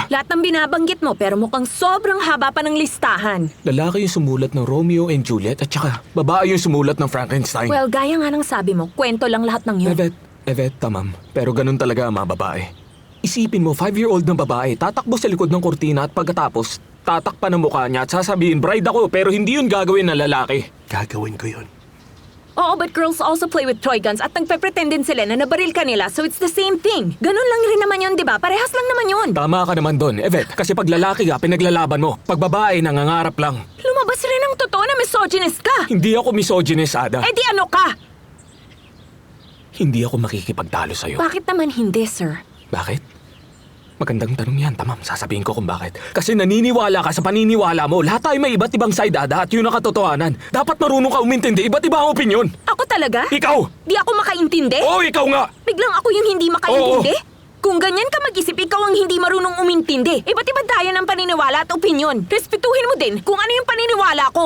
Lahat ng binabanggit mo pero mukhang sobrang haba pa ng listahan. Lalaki yung sumulat ng Romeo and Juliet at saka babae yung sumulat ng Frankenstein. Well, gaya nga ng sabi mo, kwento lang lahat ng yun. Evet, tamam. Pero ganun talaga ang mga babae. Isipin mo, 5-year-old na babae, tatakbo sa likod ng kurtina at pagkatapos, tatakpan ng mukha niya at sasabihin, bride ako, pero hindi yun gagawin ng lalaki. Gagawin ko yun. Oo, but girls also play with toy guns at nagpe-pretend din sila na nabaril ka nila, so it's the same thing. Ganun lang rin naman yun, di ba? Parehas lang naman yun. Tama ka naman doon, Evet, kasi pag lalaki ka, pinaglalaban mo. Pag babae, nangangarap lang. Lumabas rin ang totoo na misogynist ka. Hindi ako misogynist, Ada. Eh di ano ka? Hindi ako makikipagtalo sa'yo. Bakit naman hindi, sir? Bakit? Magandang tanong yan, tamam. Sasabihin ko kung bakit. Kasi naniniwala ka sa paniniwala mo. Lahat tayo may iba't ibang side, Ada, at yun ang katotohanan. Dapat marunong ka umintindi. Iba't iba ang opinyon. Ako talaga? Ikaw! Di ako makaintindi? Oo, ikaw nga! Biglang ako yung hindi makaintindi? Kung ganyan ka mag-isip, ikaw ang hindi marunong umintindi. Iba't iba tayo ng paniniwala at opinyon. Respetuhin mo din kung ano yung paniniwala ko.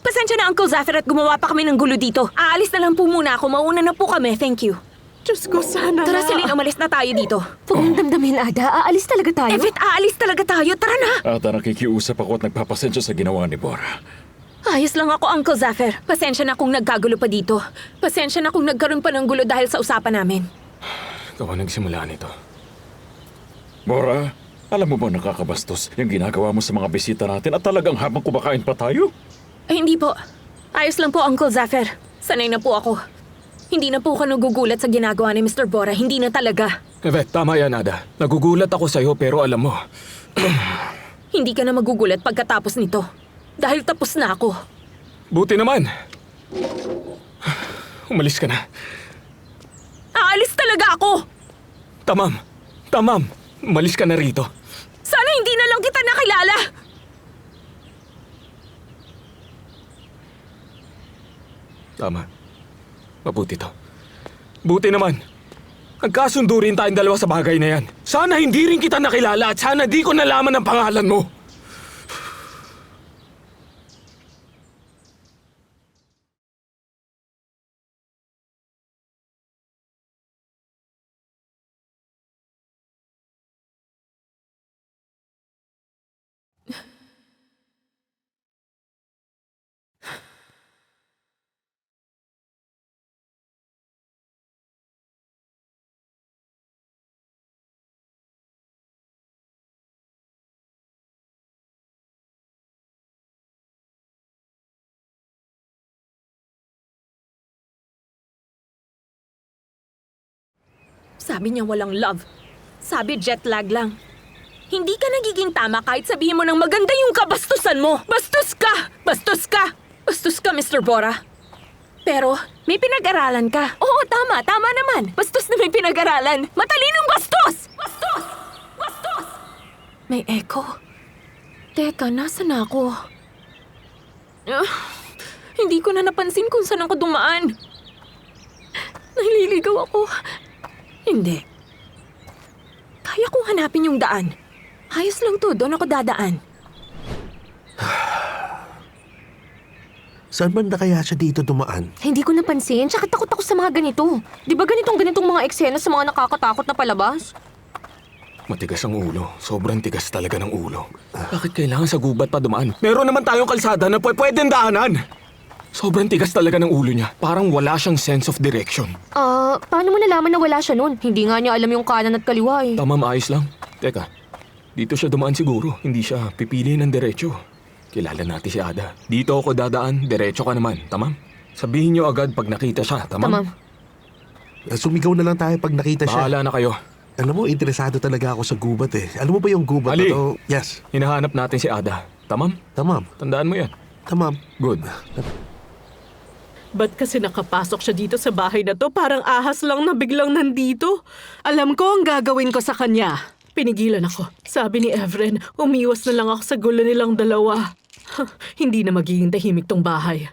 Pasensya na, Uncle Zafir, at gumawa pa kami ng gulo dito. Aalis na lang po muna ako. Mauna na po kami. Thank you. Diyos ko, sana Tara, na. Celine, umalis na tayo dito. Huwag mong damdamin, Ada. Aalis talaga tayo. Evet, aalis talaga tayo. Tara na! Ada, nakikiusap ako at nagpapasensya sa ginawa ni Bora. Ayos lang ako, Uncle Zafir. Pasensya na kung nagkagulo pa dito. Pasensya na kung nagkaroon pa ng gulo dahil sa usapan namin. Ikaw ang nagsimula nito. Bora, alam mo ba nakakabastos yung ginagawa mo sa mga bisita natin at talagang habang kumakain pa tayo? Ay, hindi po. Ayos lang po, Uncle Zafir. Sanay na po ako. Hindi na po ako nagugulat sa ginagawa ni Mr. Bora. Hindi na talaga. Evet, tama yan, Ada. Nagugulat ako sa'yo pero alam mo, Hindi ka na magugulat pagkatapos nito. Dahil tapos na ako. buti naman. Umalis ka na. Aalis talaga ako! Tamam. Umalis ka na rito. Sana hindi na lang kita nakilala! Tama. Mabuti to. Buti naman. Nagkasundo rin tayong dalawa sa bagay na yan. Sana hindi rin kita nakilala at sana di ko nalaman ang pangalan mo. Sabi niya walang love. Sabi jet lag lang. Hindi ka nagiging tama kahit sabihin mo ng maganda yung kabastusan mo. Bastos ka! Bastos ka! Bastos ka, Mr. Bora. Pero, may pinag-aralan ka. Oo, tama naman. Bastos na may pinag-aralan. Matalinong bastos! Bastos! Bastos! May echo. Teka, nasan ako? Hindi ko na napansin kung saan ako dumaan. Naliligaw ako. Hindi. Kaya kong hanapin yung daan. Ayos lang to, doon ako dadaan. Saan banda kaya siya dito dumaan? Hindi ko napansin. Tsaka takot ako sa mga ganito. Di ba ganitong mga eksena sa mga nakakatakot na palabas? Matigas ang ulo. Sobrang tigas talaga ng ulo. Bakit kailangan sa gubat pa dumaan? Meron naman tayong kalsada na pwedeng daanan. Sobrang tigas talaga ng ulo niya. Parang wala siyang sense of direction. Paano mo nalaman na wala siya nun? Hindi nga niya alam yung kanan at kaliwa eh. Tamam, ayos lang. Teka, dito siya dumaan siguro. Hindi siya pipili ng diretso. Kilala natin si Ada. Dito ako dadaan, diretso ka naman. Tamam? Sabihin niyo agad pag nakita siya. Tamam? Tamam. Sumigaw na lang tayo pag nakita siya. Bahala na kayo. Alam mo, interesado talaga ako sa gubat eh. Alam mo ba yung gubat Ali! na to? Yes. Hinahanap natin si Ada. Tamam? Tamam. Tandaan mo yan. Tamam. Good. Ba't kasi nakapasok siya dito sa bahay na to? Parang ahas lang na biglang nandito. Alam ko ang gagawin ko sa kanya. Pinigilan ako. Sabi ni Evren, umiwas na lang ako sa gulo nilang dalawa. Hindi na magiging tahimik tong bahay.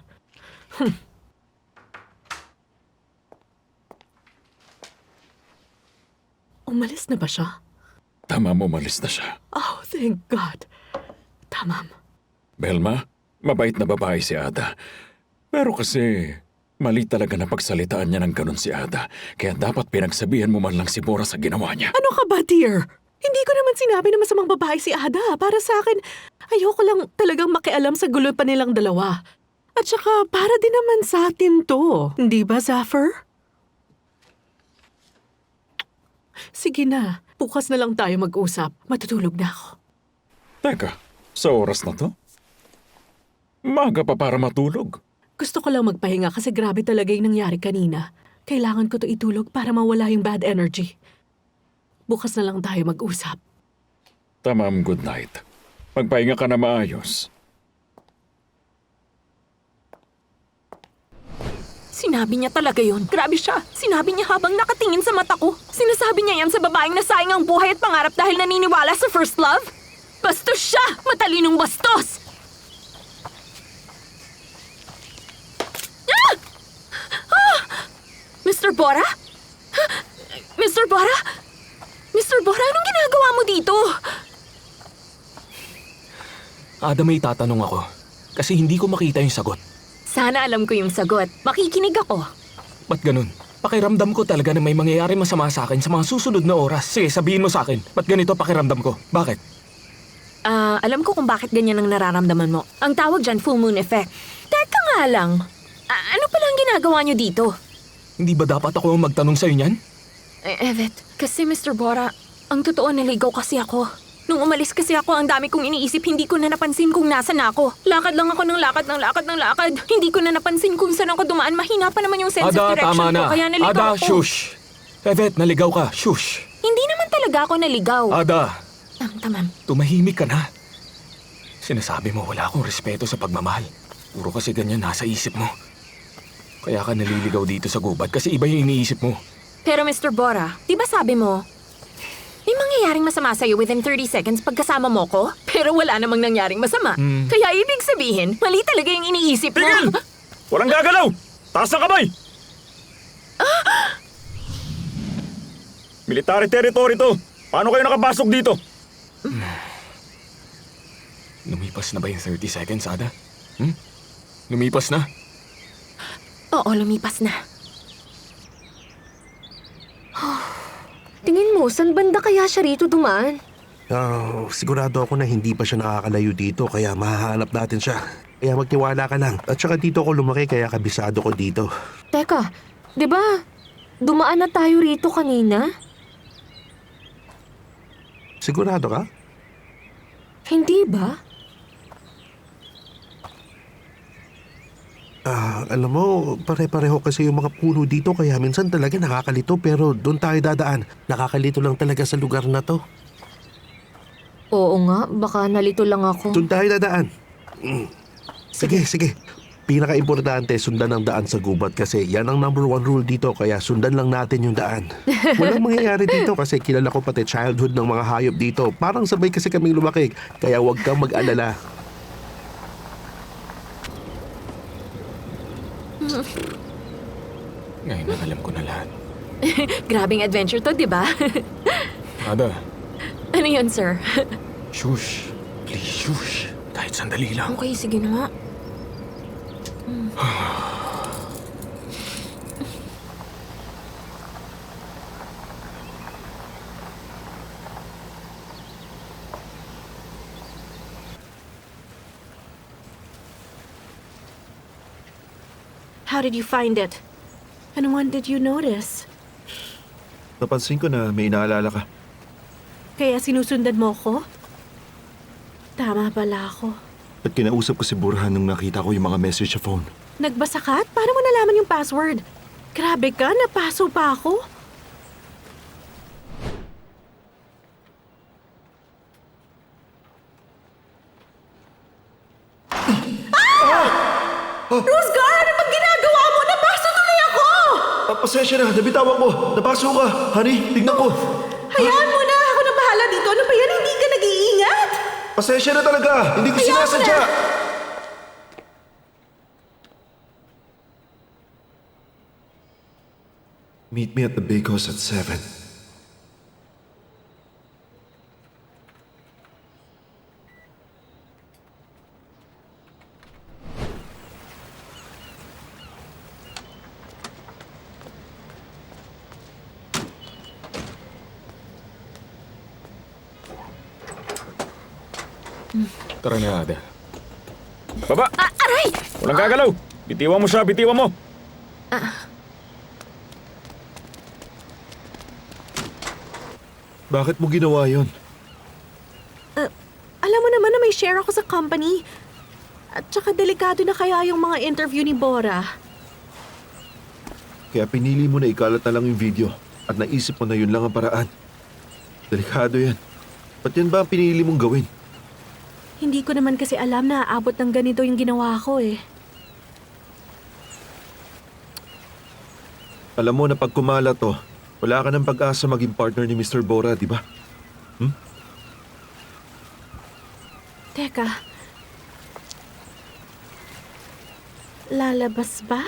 Umalis na ba siya? Tamam, umalis na siya. Oh, thank God. Tamam. Belma, mabait na babae si Ada. Pero kasi, Mali talaga na pagsalitaan niya ng ganun si Ada. Kaya dapat pinagsabihan mo man lang si Bora sa ginawa niya. Ano ka ba, dear? Hindi ko naman sinabi na masamang babae si Ada. Para sa akin, ayoko lang talagang makialam sa gulo pa nilang dalawa. At saka, para din naman sa atin to. Hindi ba, Zaffer? Sige na, bukas na lang tayo mag-usap. Matutulog na ako. Teka, sa oras na to? Maga pa para matulog. Gusto ko lang magpahinga kasi grabe talaga yung nangyari kanina. Kailangan ko to itulog para mawala yung bad energy. Bukas na lang tayo mag-usap. Tamam, good night. Magpahinga ka na maayos. Sinabi niya talaga yun. Grabe siya. Sinabi niya habang nakatingin sa mata ko. Sinasabi niya yan sa babaeng nasayang ang buhay at pangarap dahil naniniwala sa first love? Bastos siya! Matalinong bastos! Ah! Ah! Mr. Bora? Mr. Bora? Mr. Bora, anong ginagawa mo dito? Ada, may tatanong ako. Kasi hindi ko makita yung sagot. Sana alam ko yung sagot. Makikinig ako. Ba't ganun? Pakiramdam ko talaga na may mangyayari masama sa akin sa mga susunod na oras. Sige, sabihin mo sa akin. Ba't ganito pakiramdam ko? Bakit? Alam ko kung bakit ganyan ang nararamdaman mo. Ang tawag dyan, full moon effect. Teka nga lang. Ano pala ang ginagawa niyo dito? Hindi ba dapat ako ang magtanong sa'yo niyan? Evet, kasi Mr. Bora, ang totoo naligaw kasi ako. Nung umalis kasi ako, ang dami kong iniisip, hindi ko na napansin kung nasan ako. Lakad lang ako ng lakad ng lakad ng lakad. Hindi ko na napansin kung saan ako dumaan. Mahina pa naman yung sense of Ada, direction tama ko, na. kaya naligaw Ada, ako. shush. Evet, naligaw ka. Shush. Hindi naman talaga ako naligaw. Ada, Tamam. tumahimik ka na. Sinasabi mo wala akong respeto sa pagmamahal. Puro kasi ganyan nasa isip mo. Kaya ka naliligaw dito sa gubat kasi iba yung iniisip mo. Pero Mr. Bora, di ba sabi mo, may mangyayaring masama sa'yo within 30 seconds pagkasama mo ko? Pero wala namang nangyaring masama. Kaya ibig sabihin, mali talaga yung iniisip mo. Tigil! Walang gagalaw! Taas ang kamay! Military territory to. Paano kayo nakapasok dito? Lumipas na ba yung 30 seconds, Ada? Lumipas na? Oo, lumipas na. Tingin mo, saan banda kaya siya rito dumaan? Sigurado ako na hindi pa siya nakakalayo dito kaya mahahanap natin siya. Kaya magtiwala ka lang. At saka dito ako lumaki kaya kabisado ko dito. Teka, di ba dumaan na tayo rito kanina? Sigurado ka? Hindi ba? Alam mo, pare-pareho kasi yung mga puno dito kaya minsan talaga nakakalito pero doon tayo dadaan. Nakakalito lang talaga sa lugar na to. Oo nga, baka nalito lang ako. Doon tayo dadaan. Sige. Pinaka-importante, sundan ang daan sa gubat kasi yan ang number 1 rule dito kaya sundan lang natin yung daan. Walang mangyayari dito kasi kilala ko pati childhood ng mga hayop dito. Parang sabay kasi kaming lumaki kaya huwag kang mag-alala. Ngayon na alam ko na lahat. Grabing adventure to, di ba? Ada, Ano yun, sir? shush. Please, shush. Kahit sandali lang. Okay, sige na nga. How did you find it? And when did you notice? Napansin ko na may inaalala ka. Kaya sinusundan mo ko? Tama pala ako. At kinausap ko si Burhan nung nakita ko yung mga message sa phone. Nagbasa ka? At paano mo nalaman yung password? Grabe ka, napaso pa ako. Rosgar, ano bang ginagawa mo? Napaso tuloy ako! Pasensya na, nabitawan ko. Napaso ka. Honey, tignan ko. Hayaan mo na! Ako na bahala dito. Ano ba yan? Hindi ka nag-iingat? Pasensya na talaga. Hindi ko Hayaan mo sinasadya. na. Meet me at the Bakos at 7. Tara na, Ada. Baba! Aray! Walang gagalaw! Bitiwan mo siya, bitiwan mo! Bakit mo ginawa yon? Alam mo naman na may share ako sa company. At saka delikado na kaya yung mga interview ni Bora. Kaya pinili mo na ikalat na lang yung video at naisip mo na yun lang ang paraan. Delikado yan. Ba't yan ba ang pinili mong gawin? Hindi ko naman kasi alam na aabot ng ganito yung ginawa ko eh. Alam mo na pag kumala to, wala ka ng pag-asa maging partner ni Mr. Bora, di ba? Teka. Lalabas ba?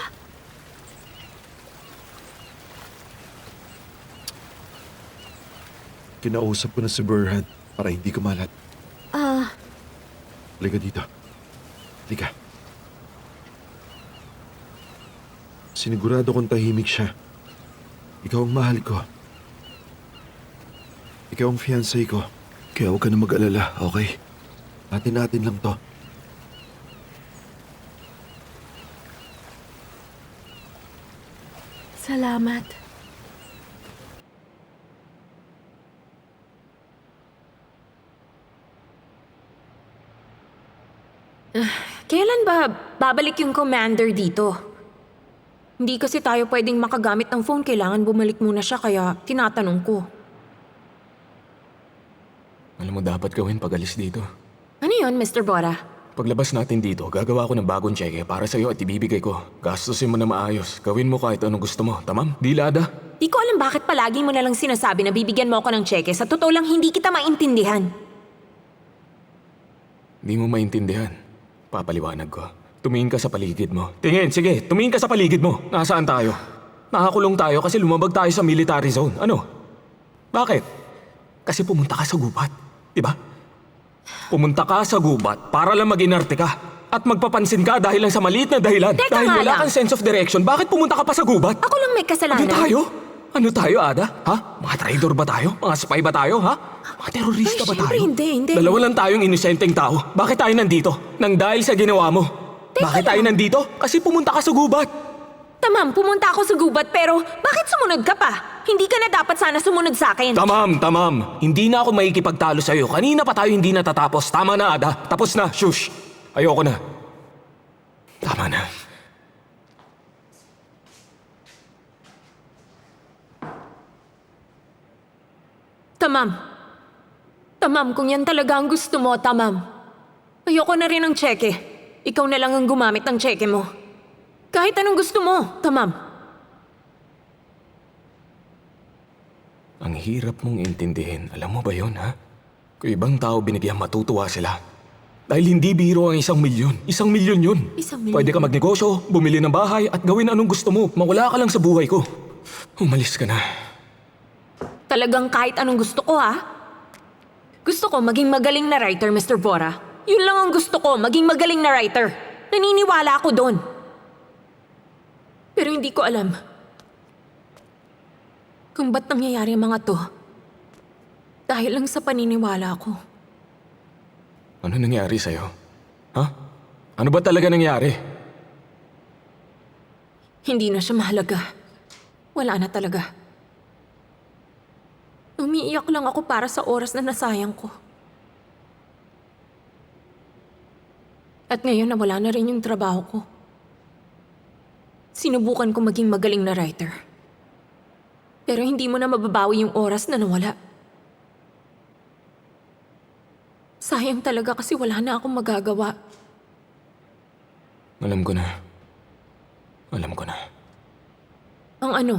Kinausap ko na si Burhan para hindi kumalat. Halika dito. Halika. Sinigurado kong tahimik siya. Ikaw ang mahal ko. Ikaw ang fiancé ko. Kaya huwag ka na mag-alala, okay? Atin-atin lang to. Salamat. Kailan ba babalik yung commander dito? Hindi kasi tayo pwedeng makagamit ng phone. Kailangan bumalik muna siya kaya tinatanong ko. Alam mo dapat gawin pag alis dito. Ano yun, Mr. Bora? Paglabas natin dito, gagawa ko ng bagong cheque para sa'yo at ibibigay ko. Gastusin mo na maayos. Gawin mo kahit anong gusto mo. Tamam? Di, Ada? Di ko alam bakit palagi mo nalang sinasabi na bibigyan mo ako ng cheque. Sa totoo lang, hindi kita maintindihan. Di mo maintindihan. Papaliwanag ko. Tumingin ka sa paligid mo. Tingin, sige. Tumingin ka sa paligid mo. Nasaan tayo? Nakakulong tayo kasi lumabag tayo sa military zone. Ano? Bakit? Kasi pumunta ka sa gubat. Diba? Pumunta ka sa gubat para lang mag-inarte ka. At magpapansin ka dahil lang sa maliit na dahilan. Teka dahil nga wala lang. kang sense of direction. Bakit pumunta ka pa sa gubat? Ako lang may Ano kasalanan. tayo? Ano tayo, Ada? Ha? Mga traitor ba tayo? Mga spy ba tayo, ha? Mga terorista Ay, ba syempre, tayo? hindi. Dalawa lang tayong inosenteng tao. Bakit tayo nandito? Nang dahil sa ginawa mo. Bakit tayo nandito? Kasi pumunta ka sa gubat. Tamam, pumunta ako sa gubat pero bakit sumunod ka pa? Hindi ka na dapat sana sumunod sa akin. Tamam. Hindi na ako makikipagtalo sa'yo. Kanina pa tayo hindi natatapos. Tama na, Ada. Tapos na. Shush. Ayoko na. Tama na. Tamam, kung yan talaga ang gusto mo, tamam. Ayoko na rin ng tseke. Ikaw na lang ang gumamit ng tseke mo. Kahit anong gusto mo, tamam. Ang hirap mong intindihin. Alam mo ba yon, ha? Kung ibang tao binigyan, matutuwa sila. Dahil hindi biro ang 1,000,000. 1,000,000 yun. 1,000,000. Pwede ka magnegosyo, bumili ng bahay, at gawin anong gusto mo. Mawala ka lang sa buhay ko. Umalis ka na. Talagang kahit anong gusto ko, ha? Gusto ko maging magaling na writer, Mr. Bora. Yun lang ang gusto ko, maging magaling na writer. Naniniwala ako doon. Pero hindi ko alam kung ba't nangyayari ang mga to. Dahil lang sa paniniwala ko. Ano nangyari sa'yo? Ha? Ano ba talaga nangyari? Hindi na siya mahalaga. Wala na talaga. Umiiyak lang ako para sa oras na nasayang ko. At ngayon nawala na rin yung trabaho ko. Sinubukan ko maging magaling na writer. Pero hindi mo na mababawi yung oras na nawala. Sayang talaga kasi wala na akong magagawa. Alam ko na. Alam ko na. Ang ano?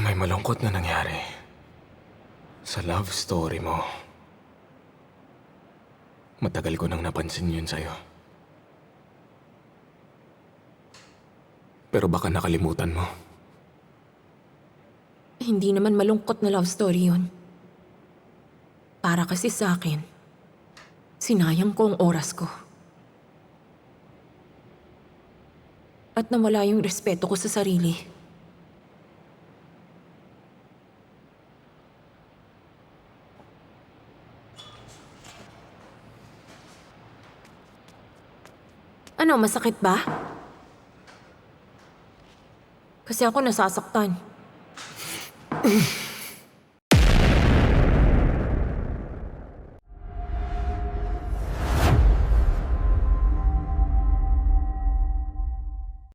May malungkot na nangyari. Sa love story mo. Matagal ko nang napansin yun sa'yo. Pero baka nakalimutan mo. Hindi naman malungkot na love story yun. Para kasi sa akin, sinayang ko ang oras ko. At nawala yung respeto ko sa sarili. Ano, masakit ba? Kasi ako nasasaktan.